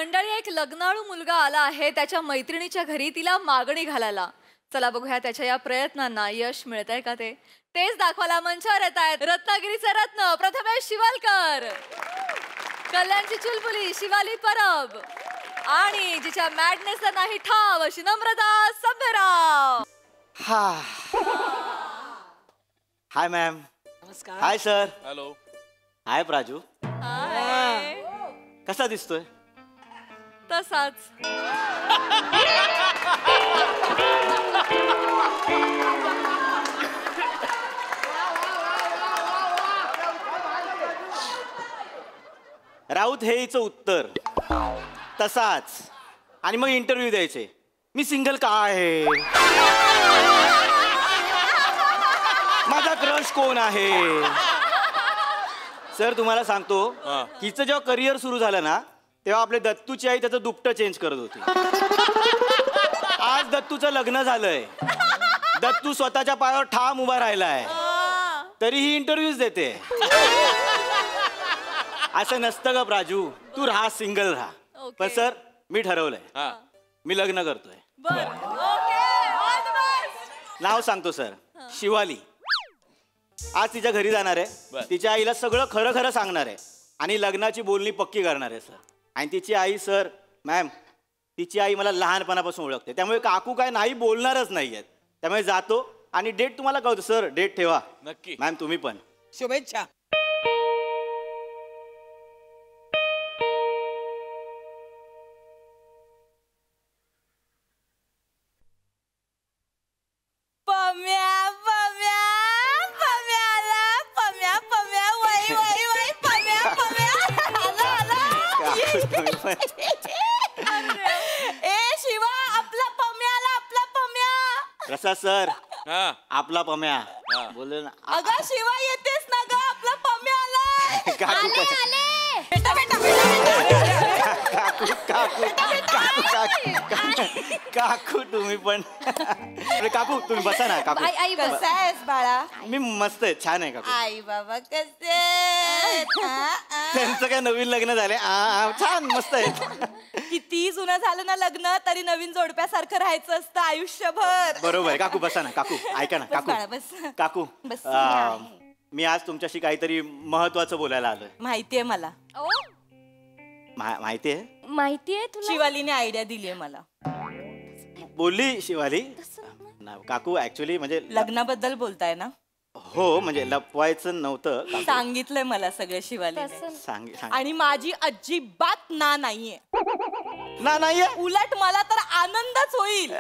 मंडळी, एक लग्नाळू मुलगा आला आहे त्याच्या मैत्रिणीच्या घरी तिला मागणी घालायला. चला बघूया त्याच्या या प्रयत्नांना यश मिळतंय का ते. तेच दाखवायला मंचावर येत आहेत रत्नागिरीचे रत्न प्रथमेश शिवालकर, कल्याणची चुलबुली शिवाली परब आणि जिच्या मॅडनेसला नाही ठाव अशी नम्रता सभ्यराव. हाय मॅम. नमस्कार. Hi sir. हॅलो. हाय प्राजू. हाय. कसा दिसतोय? तसाच. राऊत हे हिचं उत्तर. तसाच. आणि मग इंटरव्ह्यू द्यायचे. मी सिंगल का आहे, माझा क्रश कोण आहे. सर तुम्हाला सांगतो, हिचं जेव्हा करिअर सुरू झालं ना तेव्हा आपले दत्तूची आई त्याचं दुपटं चेंज करत होती. आज दत्तूचं लग्न झालंय, दत्तू स्वतःच्या पायावर ठाम उभा राहिलाय, तरीही इंटरव्ह्यूज देते. असं नसतं ग प्राजू, तू राहा, सिंगल राहा. पण सर मी ठरवलंय, मी लग्न करतोय. नाव सांगतो सर, शिवाली. आज तिच्या घरी जाणार आहे, तिच्या आईला सगळं खरं खरं सांगणार आहे आणि लग्नाची बोलणी पक्की करणार आहे सर. आणि तिची आई सर, मॅम तिची आई मला लहानपणापासून ओळखते, त्यामुळे काकू काय नाही बोलणारच नाही आहेत. त्यामुळे जातो आणि डेट तुम्हाला कळतो सर. डेट ठेवा. नक्की. मॅम तुम्ही पण. शुभेच्छा. कसा सर आपला पम्या बोल ना. अगं शिवा येतेस ना ग, आपला पम्या आला. काकू बेटा बेटा काकू तुम्ही पण. काकू तुम्ही बसा ना. काकू आई कसा आहेस बाळा? मी मस्त आहे, छान आहे काकू. आई बाबा कसे? त्यांचं काय नवीन लग्न झाले, छान मस्त आहे. किती जुनं झालं ना लग्न तरी नवीन जोडप्यासारखं राहायचं असतं आयुष्यभर. बरोबर आहे काकू. बसा ना काकू. ऐका ना काकू. काकू मी आज तुमच्याशी काहीतरी महत्वाचं बोलायला आलोय. माहितीये मला. माहितीये? माहितीये तुला? शिवालीने आयडिया दिलीये मला. बोलली शिवाली? काकू ऍक्च्युली म्हणजे लग्नाबद्दल बोलताय ना? हो म्हणजे लपवायचं नव्हतं. सांगितलंय मला सगळं शिवालीने. सांग. आणि माझी अजिबात ना नाहीये. ना नाहीये? उलट मला तर आनंदच होईल.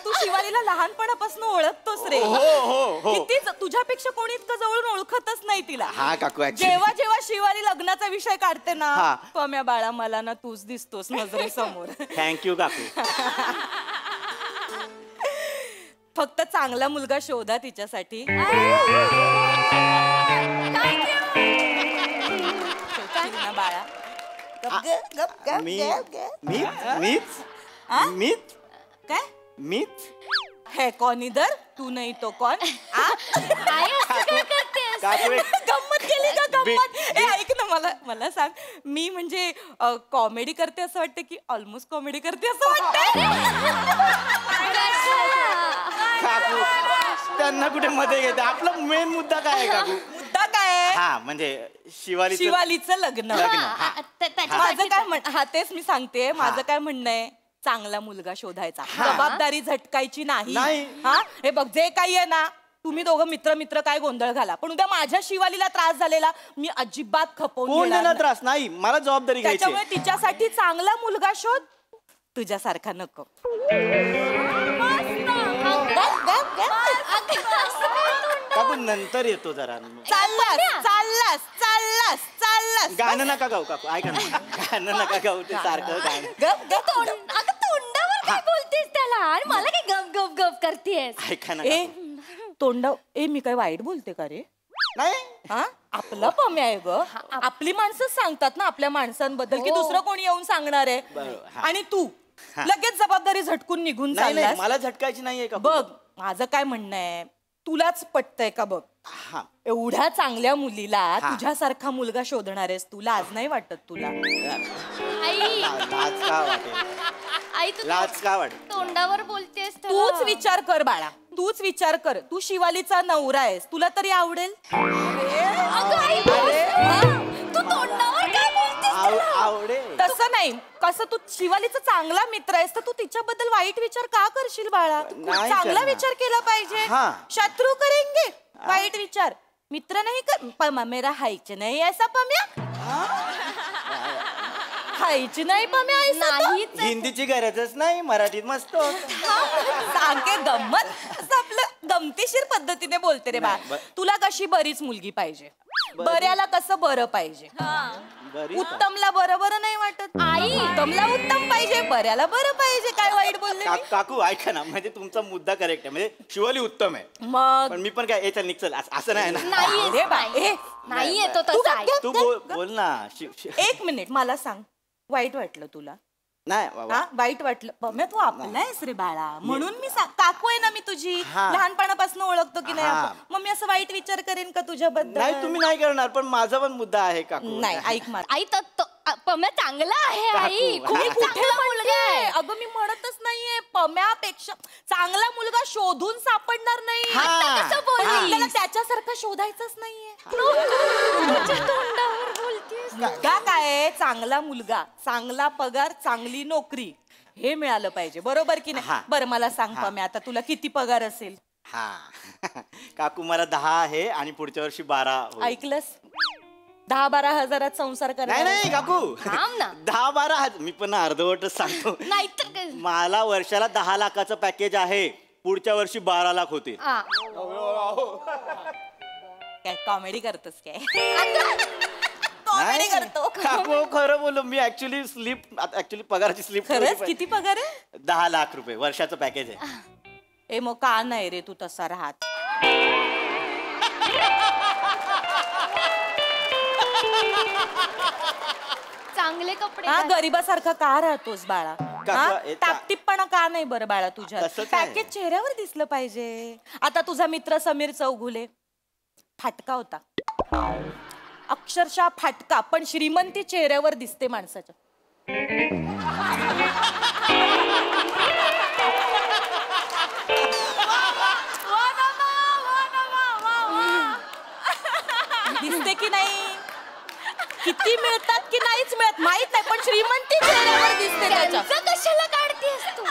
तू शिवालीला लहानपणापासून ओळखतोस रे. कितीच तुझ्यापेक्षा कोणी इतकं जवळून ओळखतच नाही तिला. हा काकू. जेव्हा जेव्हा शिवाली लग्नाचा विषय काढते ना, पम्या बाळा मला ना तूच दिसतोस नजरेसमोर. थँक्यू काकू. फक्त चांगला मुलगा शोधा तिच्यासाठी. बाळा मीच काय मीच है कौन इधर, तू नहीं तो कौन. गंमत केली का गंमत? ऐक ना, मला सांग, मी म्हणजे कॉमेडी करते असं वाटतं की ऑलमोस्ट कॉमेडी करते असं वाटतं. काकू त्यांना कुठे मध्ये घेते. आपला मेन मुद्दा काय आहे काकू? मुद्दा काय? हा म्हणजे शिवालीचं लग्न. माझं काय तेच मी सांगते. माझं काय म्हणणं आहे, चांगला मुलगा शोधायचा, जबाबदारी झटकायची नाही. हा हे बघ, जे काही आहे ना, तुम्ही दोघं मित्र काय गोंधळ घाला, पण उद्या माझ्या शिवालीला त्रास झालेला मी अजिबात खपवून घेणार त्रास नाही. मला जबाबदारी घ्यायची. त्याच्यामुळे तिच्यासाठी चांगला मुलगा शोध, तुझ्यासारखा नको. काकू नंतर येतो जरा. चाललास गाणं नका गाऊ काकू. ऐका ना, गाणं नका गाऊ. ते सारखं गाणं. तोंडावर काय बोलतेस त्याला आणि मला काय गप गप गप करतेस. ऐका ना मी काय वाईट बोलते का रे? नाही. हा आपला पम्या आहे ग. आपली माणसंच सांगतात ना आपल्या माणसांबद्दल, की दुसरं कोणी येऊन सांगणार आहे. आणि तू लगेच जबाबदारी झटकून निघून चाललास. मला झटकायची नाहीये का? बघ माझं काय म्हणणं आहे, तुलाच पटतंय का बघ. हा एवढ्या चांगल्या मुलीला तुझ्यासारखा मुलगा शोधणार आहेस, तुला आज नाही वाटत तुला? आई लाज का वाटेल? आई तू लाज का वाटेल? तोंडावर बोलतेस तूच विचार कर बाळा, तूच विचार कर. तू शिवालीचा नवरा आहेस, तुला तरी आवडेल? तू तोंडावर काय बोलतेस? आवडेल तसं नाही. कसं तू शिवालीचा चांगला मित्र आहेस तर तू तिच्याबद्दल वाईट विचार का करशील बाळा? तू नाही चांगला करणार. विचार केला पाहिजे. हा. शत्रू करेंगे वाईट विचार, मित्र नाही कर. पमा मेरा हाईच नाही ऐसा पम्या, हाईच नाही पम्या ऐसा तो. हिंदीची गरजच नाही, मराठीत मस्त होतं. सांगे गंमत असं आपलं गमतीशीर पद्धतीने बोलते रे बा. तुला कशी बरीच मुलगी पाहिजे, बऱ्याला कसं बरं पाहिजे. बरी उत्तमला बरं बरं नाही वाटत. आई उत्तमला उत्तम पाहिजे, बऱ्याला बरं पाहिजे. काय वाईट बोलले मी? काकू ऐका ना, म्हणजे तुमचा मुद्दा करेक्ट आहे. म्हणजे शिवाली उत्तम आहे, मग पण मी पण काय चल निघ चल असं नाही ना. अरे बा, ए, नाही येतो तू तसा गप- तू गप- बोल ना. एक मिनिट मला सांग, वाईट वाटलं तुला? नाही बाबा. हा वाईट वाटलं? बम्या तू आपला आहेस रे बाळा, म्हणून मी काकू आहे ना मी तुझी. हा. लहानपणापासून ओळखतो की नाही हा. आपण. मग मी असं वाईट विचार करेन का तुझ्याबद्दल? नाही तुम्ही नाही करणार, पण माझा पण मुद्दा आहे काकू. नाही ऐक मला. आई तर पम्या चांगला आहे आई. काकू, खूप हा. चांगला मुलगा आहे. अगं मी म्हणतच नाहीये, पम्यापेक्षा चांगला मुलगा शोधून सापडणार नाही. हा. आता कसं बोललीस? हा. आपल्याला त्याच्यासारखं शोधायचंच नाहीये. तोंडावर बोलतेस. मुलगा काय? चांगला मुलगा, चांगला पगार, चांगली नोकरी, हे मिळालं पाहिजे. बरोबर की हा. नाही? बरं मला सांग पम्या, आता तुला किती पगार असेल? हा काकू मला 10 आहे आणि पुढच्या वर्षी 12 होईल. ऐकलंस? 10-12 हजारात संसार नाही करा. नाही काकू, थांब ना. 10-12 हजार मी पण अर्धवटच सांगतो. नाहीतर काय? मला वर्षाला 10 लाखाचं पॅकेज आहे, पुढच्या वर्षी 12 लाख होते. हा. काय कॉमेडी करतोस काय? नाही, कॉमेडी करतो. काकू खरं बोललो मी. ऍक्च्युली पगाराची स्लिप खरंच किती पगार आहे? 10 लाख रुपये वर्षाचं पॅकेज आहे. ए मग का नाही रे तू तसा राहत? चांगले कपडे हा घाल. गरीबासारखा का राहतोस बाळा? हा? हे टापटीपणा का नाही बरं बाळा तुझ्या? तसंच आहे. पॅकेज चेहऱ्यावर दिसलं पाहिजे. आता तुझा मित्र समीर चौगुले फाटका होता, अक्षरशः फाटका, पण श्रीमंती चेहऱ्यावर दिसते माणसाच्या. दिसते की नाही? किती मिळतात की नाहीच मिळत माहित नाही, पण श्रीमंती चेहऱ्यावर दिसते त्याच्या. त्यांचं कशाला काढतेस तू?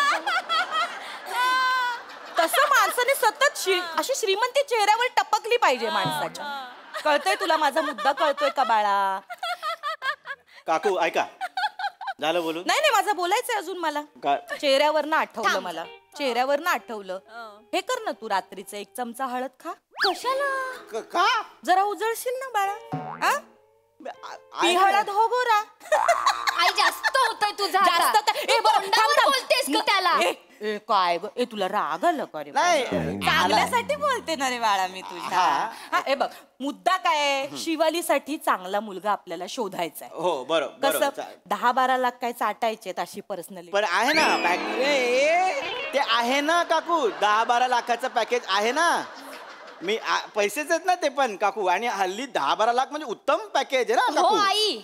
तसं माणसाने सतत अशी श्रीमंती चेहऱ्यावर टपकली पाहिजे माणसाच्या. कळतंय तुला माझा मुद्दा? कळतोय का बाळा? काकू ऐका, झालं बोलून? नाही नाही माझं बोलायचंय अजून मला. चेहऱ्यावरनं आठवलं मला, चेहऱ्यावरनं आठवलं. हे कर ना तू, रात्रीचं 1 चमचा हळद खा. कशाला? का जरा उजळशील ना बाळा. हा? ती हळद हो गोरा. आई जास्त होतोय तुझा जास्त आता. काय? तू ए, बरं, तोंडावर थांब, थांब. बोलतेस का त्याला? ए काय ग? ए तुला राग आला का रे? नाही. चांगल्यासाठी बोलते ना रे बाळा मी तुझ्या. हा, ए बघ मुद्दा काय आहे? शिवालीसाठी चांगला मुलगा आपल्याला शोधायचा आहे. हो बरोबर कसं 10-12 लाख काय चाटायचे अशी पर्सनली? पण आहे ना ते आहे ना काकू, 10-12 लाखाचं पॅकेज आहे ना. मी पैसेच आहेत ना ते पण काकू, आणि हल्ली 10-12 लाख म्हणजे उत्तम पॅकेज आहे ना हो काकू. आई.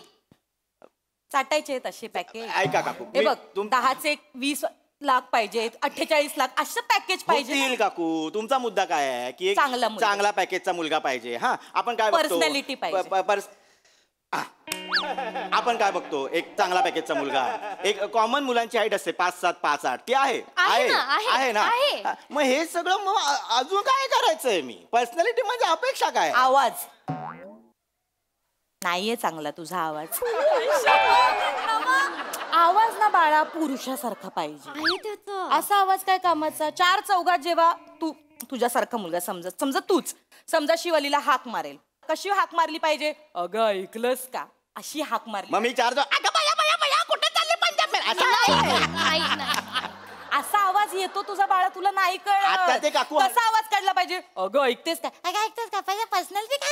चाटायचे असे पॅकेज. ऐका काकू, हे बघ 10चे 20 लाख पाहिजेत, 48 लाख असं पॅकेज पाहिजे होतील काकू. तुमचा मुद्दा काय आहे की एक चांगला मुलगा. चांगला पॅकेजचा मुलगा पाहिजे. हा आपण काय बघतो? Personality पाहिजे. आपण काय बघतो? एक चांगला पॅकेजचा मुलगा, एक कॉमन मुलांची हाईट असते 5'7", 5'8", ती आहे आहे ना. हा, मग हे सगळं मग अजून काय करायचंय? मी पर्सनॅलिटी म्हणजे अपेक्षा काय? आवाज नाहीये चांगला तुझा आवाज. आवाज ना बाळा पुरुषासारखा पाहिजे. आहे त्याचं. असा आवाज काय कामाचा? 4 चौघात जेव्हा तुझ्यासारखा मुलगा समजा शिवालीला हाक मारेल, कशी हाक मारली पाहिजे? अगं ऐकलंस का? अशी हाक मारली. मग मी 4 कुठे चालले असा आवाज येतो तुझा बाळा, तुला नाही आता ते कळत? काकू कसा आवाज काढला पाहिजे? अगं ऐकतेस का? अगं ऐकतेस का? पर्सनॅलिटी काय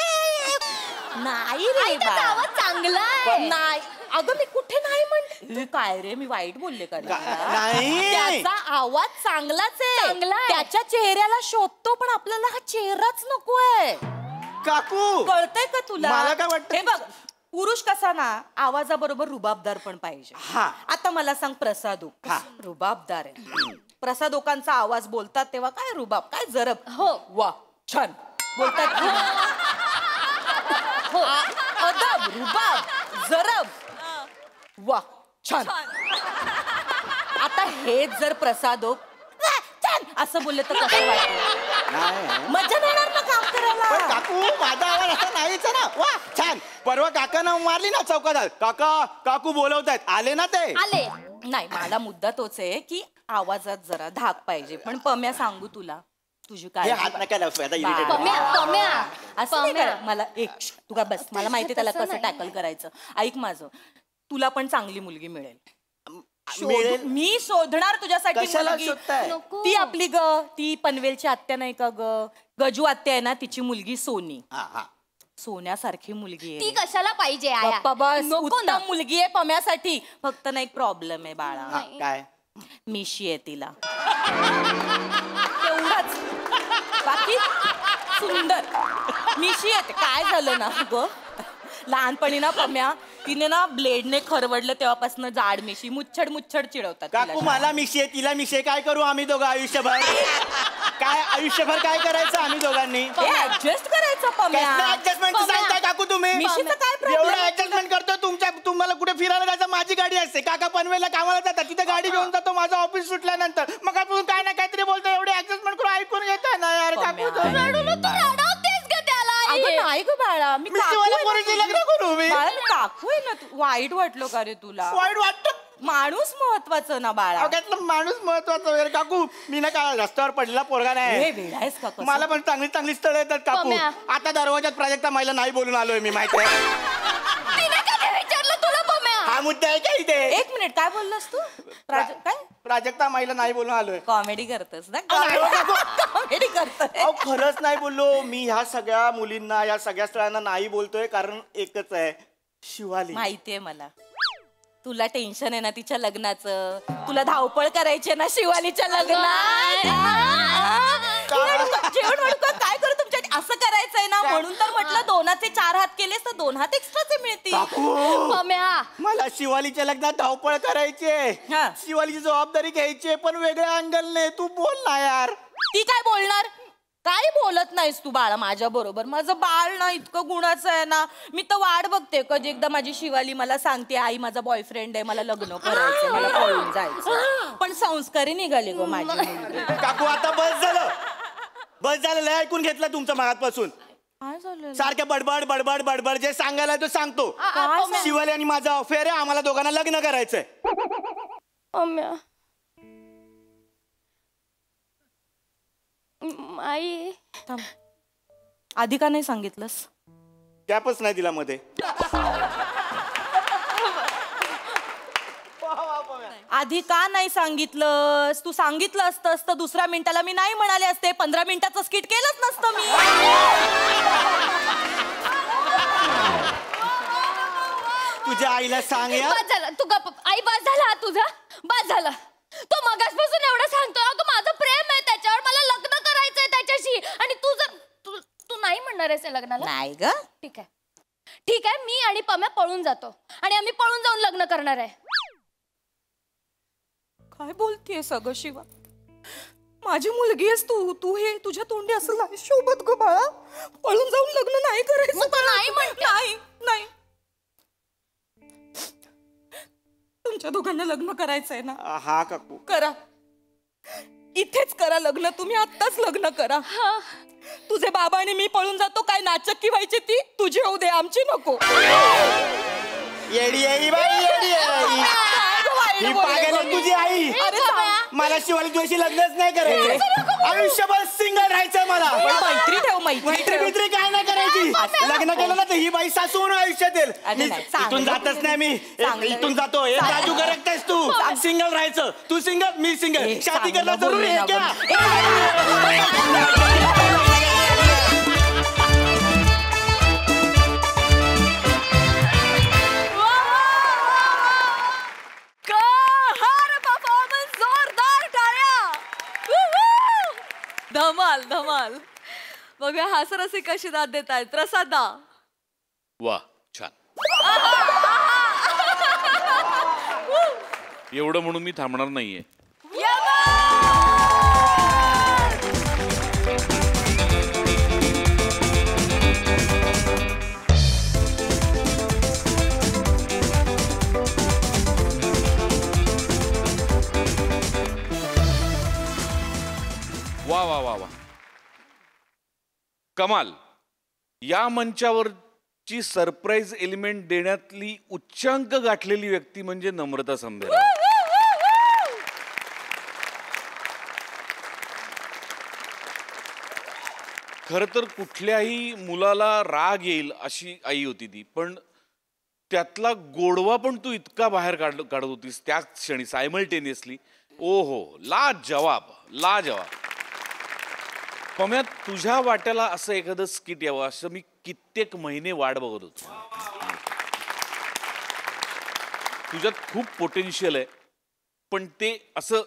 नाही रे आई, त्याचा बाळा. आवाज चांगला आहे. नाही अगं मी कुठे नाही म्हणते. काय रे मी वाईट बोलले का रे? नाही. त्याचा आवाज चांगलाच आहे. चांगला आहे. त्याच्या चेहऱ्याला शोधतो पण आपल्याला हा चेहराच नकोय. काकू कळतंय का तुला? मला काय वाटतं? हे बघ पुरुष कसा ना आवाजाबरोबर रुबाबदार पण पाहिजे. हा. आता मला सांग प्रसाद ओक रुबाबदार आहे. प्रसाद ओकांचा आवाज बोलतात तेव्हा काय रुबाब काय जरब. हो. वा छान बोलतात. हो अदब रुबाब जरब वा छान. आता हेच जर प्रसाद ओक छान असं बोलले तर कसं वाटतं? मजा येणार ना काम पण करायला. काकू माझा आवाज असा नाहीच ना. वा छान. परवा काकांना मारली ना चौकात. काका काकू बोलवतायत आले ना ते. आले. नाही मला मुद्दा तोच आहे की आवाजात जरा धाक पाहिजे. पण पम्या सांगू तुला तुझी हे काय हात नका लावू, आता irritate पम्या होतो. पम्या असं नाही पम्या. करा. मला एक तू का बस मला माहिती त्याला तसं कसं नाही. टॅकल करायचं. ऐक माझं तुला पण चांगली मुलगी मिळेल. मिळेल. मी शोधणार तुझ्यासाठी कशाला मुलगी. शोधताय? नको. ती आपली ती पनवेलची आत्या नाही का गजू आत्या आहे ना तिची मुलगी सोनी. हा, हा. सोन्यासारखी मुलगी ती आहे. कशाला पाहिजे आया? गप्पा बस. नको ना. उत्तम मुलगी आहे पम्यासाठी. फक्त ना एक प्रॉब्लेम आहे बाळा. हा, काय मिशी आहे तिला. तेवढंच. बाकी सुंदर मिशी येते. काय झालं ना ग लहानपणी ना पम्या तिने ना ब्लेडने खरवडलं तेव्हापासून जाड मिशी मुच्छड मुच्छड चिडवतात तिला. काकू मला मिशी आहे तिला मिशी आहे. काय करू आम्ही दोघं आयुष्यभर? काय आयुष्यभर काय करायचं आम्ही दोघांनी? ऍडजस्ट करायचं पम्या. ऍडजस्टमेंट सांगताय काकू तुम्ही? मिशीचं काय एवढं प्रॉब्लेम? ऍडजस्टमेंट करतो. तुम्हाला कुठे फिरायला जायचं माझी गाडी असते. काका पनवेलला कामाला जातात तिथे गाडी घेऊन जातो माझं ऑफिस सुटल्यानंतर. मग आपण काय ना काहीतरी बोलतो. एवढे ऍडजस्टमेंट करून ऐकून घेताय ना यार काकू. रडवतेस ग त्याला आई. अगं नाही ग बाळा मी काकू शिवाला आहे ना पोरीशी तुझी. लग्न करू मी? बाळा मी काकू आहे ना तू. वाईट वाटलो का रे तुला? वाईट वाटतं. माणूस महत्वाचं ना बाळा. अगं माणूस महत्वाचा वगैरे. काकू मी ना काय रस्त्यावर पडलेला पोरगा हे नाही. वेडायस का कसं? मला पण चांगली चांगली स्थळ येतात काकू. पम्या. आता दरवाजात प्राजक्ता माईला नाही बोलून आलोय मी माहिती आहे. तिने कधी विचारलं तुला पम्या? हा मुद्दा आहे का इथे? एक मिनिट काय बोललास तू? काय प्राजक्ता माईला नाही बोलून आलोय. कॉमेडी करतोस ना? नाही हो काकू. कॉमेडी करतोय. अहो खरंच नाही बोललो मी. ह्या सगळ्या मुलींना या सगळ्या स्थळांना नाही बोलतोय कारण एकच आहे शिवाली. माहितीये मला तुला टेन्शन आहे ना तिच्या लग्नाचं. तुला धावपळ करायची ना शिवालीच्या लग्नात. जेवण वाढू का काय करू तुमच्या असं करायचंय ना म्हणून तर म्हटलं 2चे 4 हात केलेस तर 2 हात एक्स्ट्राचे मिळतील. काकू पम्या मला शिवालीच्या लग्नात धावपळ करायची. हा. शिवालीची जबाबदारी घ्यायची पण वेगळ्या अँगलने. तू बोल ना यार. ती काय बोलणार? काय बोलत नाहीस तू बाळा माझ्या बरोबर. माझं बाळ ना इतकं गुणाचं आहे ना. मी तर वाट बघते कधी एकदा माझी शिवाली मला सांगते आई माझा बॉयफ्रेंड आहे मला लग्न करायचं मला पळून जायचं. पण संस्कारी निघाली गो माझी मुलगी. काकू आता बस झालं. बस झालं. लय ऐकून घेतलं तुमचं मागातपासून. काय झालं? सारख्या बडबड बडबड बडबड जे सांगायला तो सांगतो. शिवाली आणि माझा अफेअर आहे. आम्हाला दोघांना लग्न करायचंय. पम्या आई थांब. आधी का नाही सांगितलंस? कॅपच नाही दिला मध्ये. आधी का नाही सांगितलंस? तू सांगितलं असतंस तर दुसऱ्या मिनिटाला मी नाही म्हणाले असते. 15 मिनिटाचं स्किट केलंच नसतं मी. तुझ्या आईला सांग यार. बस झालं तू गप्प. आई बस झाला हा तुझा. बस झाला. तो मगासपासून एवढं सांगतोय अगं माझं प्रेम आहे त्याच्यावर मला लग्न करायचंय त्याच्याशी. आणि तू जर तू नाही म्हणणार आहेस या लग्नाला? नाही ग. ठीक आहे ठीक आहे. मी आणि पम्या पळून जातो आणि आम्ही पळून जाऊन लग्न करणार आहे. काय बोलतीये सगळं शिवा? माझी मुलगी आहेस तू. तू हे तुझ्या तोंडी असं नाही शोभत ग बाळा. पळून जाऊन लग्न नाही करायचं. मग तू नाही म्हणते? नाही नाही. तुमच्या दोघांना लग्न करायचंय ना? हा काकू करा. इथेच करा लग्न. तुम्ही आत्ताच लग्न करा. तुझे बाबा आणि मी पळून जातो. काय नाचक्की व्हायची ती तुझी होऊ दे आमची नको. येडी आई बाई येडी आई. ही पागल आहे तुझी आई. अरे सांग. मला शिवाली तुझ्याशी लग्नच नाही करायचं. आयुष्यभर सिंगल राहायचं मला. मैत्री ठेव मैत्री मैत्री ठेव. बित्री काय नाही करायची. लग्न केलं ना तर ही बाई सासू म्हणून आयुष्यात येईल. अरे नाही, चांगलं. इथून जातच नाही मी. चांगलं. इथून जातो. हे राजू करतेस तू. सिंगल राहायचं. तू सिंगल मी सिंगल. शादी करणं जरूरी आहे क्या? धमाल धमाल. बघूया हास्यरसिक कशी दाद देत आहेत. प्रसादा. वा छान. एवढं म्हणून मी थांबणार नाहीये. वा वा वा वा कमाल. या मंचावरची सरप्राईज एलिमेंट देण्यातली उच्चांक गाठलेली व्यक्ती म्हणजे नम्रता संभेराव. खर तर कुठल्याही मुलाला राग येईल अशी आई होती ती, पण त्यातला गोडवा पण तू इतका बाहेर काढत होतीस त्याच क्षणी सायमल्टेनियसली. ओ हो, लाजवाब लाजवाब. पम्या, तुझ्या वाट्याला असं एखादं स्किट यावं असं मी कित्येक महिने वाट बघत होतो. तुझ्यात खूप पोटेन्शियल आहे, पण ते असं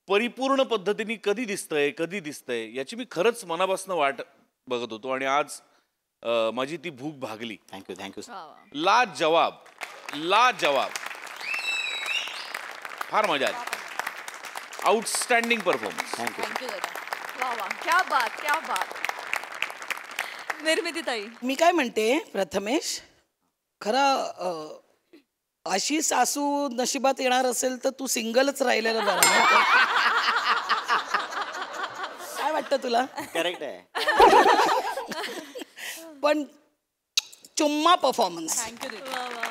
परिपूर्ण पद्धतीने कधी दिसतंय याची मी खरंच मनापासून वाट बघत होतो. आणि आज माझी ती भूक भागली. थँक्यू. लाजवाब लाजवाब. फार मजा आली. Outstanding performance. थँक्यू. वा वा, क्या बात क्या बात. निर्मिती ताई. मी काय म्हणते प्रथमेश, खरं अशी सासू नशिबात येणार असेल तर तू सिंगलच राहिलेलं बरं. काय वाटतं तुला? करेक्ट आहे. पण चुम्मा परफॉर्मन्स. थँक्यू. वा वा.